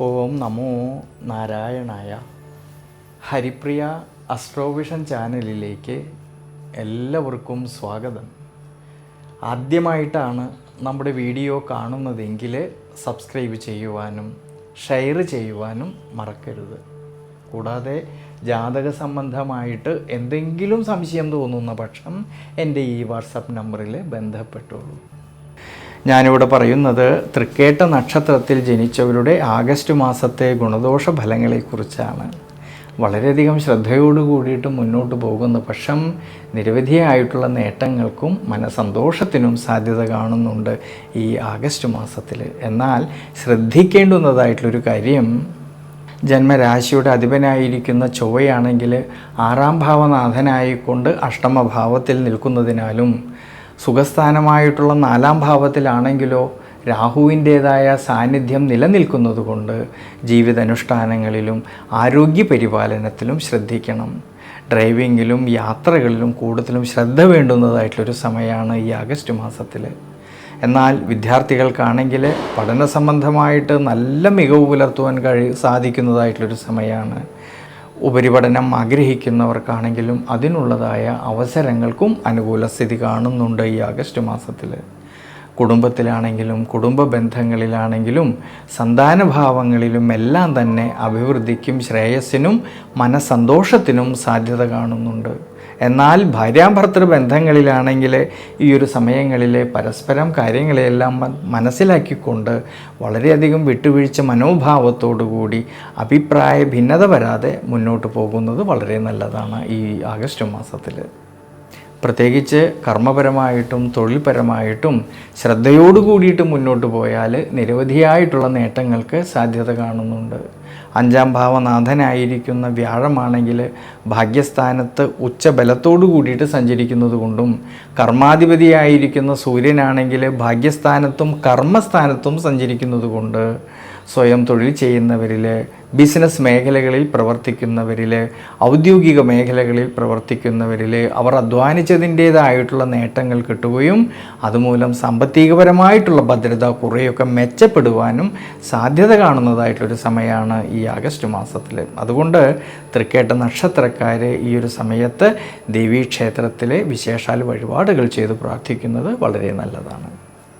ഓം നമോ നാരായണായ. ഹരിപ്രിയ അസ്ട്രോവിഷൻ ചാനലിലേക്ക് എല്ലാവർക്കും സ്വാഗതം. ആദ്യമായിട്ടാണ് നമ്മുടെ വീഡിയോ കാണുന്നതെങ്കിൽ സബ്സ്ക്രൈബ് ചെയ്യുവാനും ഷെയർ ചെയ്യുവാനും മറക്കരുത്. കൂടാതെ ജാതക സംബന്ധമായിട്ട് എന്തെങ്കിലും സംശയം തോന്നുന്ന പക്ഷം എൻ്റെ ഈ വാട്സപ്പ് നമ്പറിൽ ബന്ധപ്പെട്ടോളൂ. ഞാനിവിടെ പറയുന്നത് തൃക്കേട്ട നക്ഷത്രത്തിൽ ജനിച്ചവരുടെ ആഗസ്റ്റ് മാസത്തെ ഗുണദോഷ ഫലങ്ങളെക്കുറിച്ചാണ്. വളരെയധികം ശ്രദ്ധയോട് കൂടിയിട്ട് മുന്നോട്ട് പോകുന്ന പക്ഷം നിരവധിയായിട്ടുള്ള നേട്ടങ്ങൾക്കും മനസന്തോഷത്തിനും സാധ്യത കാണുന്നുണ്ട് ഈ ആഗസ്റ്റ് മാസത്തിൽ. എന്നാൽ ശ്രദ്ധിക്കേണ്ടുന്നതായിട്ടുള്ളൊരു കാര്യം, ജന്മരാശിയുടെ അധിപനായിരിക്കുന്ന ചൊവ്വയാണെങ്കിൽ 6ാം ഭാവനാഥനായിക്കൊണ്ട് അഷ്ടമഭാവത്തിൽ നിൽക്കുന്നതിനാലും സുഖസ്ഥാനമായിട്ടുള്ള 4ാം ഭാവത്തിലാണെങ്കിലോ രാഹുവിൻ്റേതായ സാന്നിധ്യം നിലനിൽക്കുന്നതുകൊണ്ട് ജീവിതാനുഷ്ഠാനങ്ങളിലും ആരോഗ്യ പരിപാലനത്തിലും ശ്രദ്ധിക്കണം. ഡ്രൈവിങ്ങിലും യാത്രകളിലും കൂടുതലും ശ്രദ്ധ വേണ്ടുന്നതായിട്ടുള്ളൊരു സമയമാണ് ഈ ആഗസ്റ്റ് മാസത്തിൽ. എന്നാൽ വിദ്യാർത്ഥികൾക്കാണെങ്കിൽ പഠന സംബന്ധമായിട്ട് നല്ല മികവ് പുലർത്തുവാൻ സാധിക്കുന്നതായിട്ടുള്ളൊരു സമയമാണ്. ഉപരിപഠനം ആഗ്രഹിക്കുന്നവർക്കാണെങ്കിലും അതിനുള്ളതായ അവസരങ്ങൾക്കും അനുകൂല സ്ഥിതി കാണുന്നുണ്ട് ഈ ആഗസ്റ്റ് മാസത്തിൽ. കുടുംബത്തിലാണെങ്കിലും കുടുംബ ബന്ധങ്ങളിലാണെങ്കിലും സന്താനഭാവങ്ങളിലും എല്ലാം തന്നെ അഭിവൃദ്ധിക്കും ശ്രേയസ്സിനും മനസ്സന്തോഷത്തിനും സാധ്യത കാണുന്നുണ്ട്. എന്നാൽ ഭാര്യാഭർത്തൃ ബന്ധങ്ങളിലാണെങ്കിൽ ഈ ഒരു സമയങ്ങളിൽ പരസ്പരം കാര്യങ്ങളെല്ലാം മനസ്സിലാക്കിക്കൊണ്ട് വളരെയധികം വിട്ടുവീഴ്ച മനോഭാവത്തോടുകൂടി അഭിപ്രായ ഭിന്നത വരാതെ മുന്നോട്ട് പോകുന്നത് വളരെ നല്ലതാണ് ഈ ആഗസ്റ്റ് മാസത്തിൽ. പ്രത്യേകിച്ച് കർമ്മപരമായിട്ടും തൊഴിൽപരമായിട്ടും ശ്രദ്ധയോടു കൂടിയിട്ട് മുന്നോട്ട് പോയാൽ നിരവധിയായിട്ടുള്ള നേട്ടങ്ങൾക്ക് സാധ്യത കാണുന്നുണ്ട്. 5ാം ഭാവനാഥനായിരിക്കുന്ന വ്യാഴമാണെങ്കിൽ ഭാഗ്യസ്ഥാനത്ത് ഉച്ചബലത്തോടു കൂടിയിട്ട് സഞ്ചരിക്കുന്നത് കൊണ്ടും കർമാധിപതിയായിരിക്കുന്ന സൂര്യനാണെങ്കിൽ ഭാഗ്യസ്ഥാനത്തും കർമ്മസ്ഥാനത്തും സഞ്ചരിക്കുന്നത് കൊണ്ട് സ്വയം തൊഴിൽ ചെയ്യുന്നവരിൽ, ബിസിനസ് മേഖലകളിൽ പ്രവർത്തിക്കുന്നവരിൽ, ഔദ്യോഗിക മേഖലകളിൽ പ്രവർത്തിക്കുന്നവരിൽ അവർ അധ്വാനിച്ചതിൻ്റേതായിട്ടുള്ള നേട്ടങ്ങൾ കിട്ടുകയും അതുമൂലം സാമ്പത്തികപരമായിട്ടുള്ള ഭദ്രത കുറേയൊക്കെ മെച്ചപ്പെടുവാനും സാധ്യത കാണുന്നതായിട്ടൊരു സമയമാണ് ഈ ആഗസ്റ്റ് മാസത്തിൽ. അതുകൊണ്ട് തൃക്കേട്ട നക്ഷത്രക്കാർ ഈ ഒരു സമയത്ത് ദേവീക്ഷേത്രത്തിലെ വിശേഷാൽ വഴിപാടുകൾ ചെയ്ത് പ്രാർത്ഥിക്കുന്നത് വളരെ നല്ലതാണ്.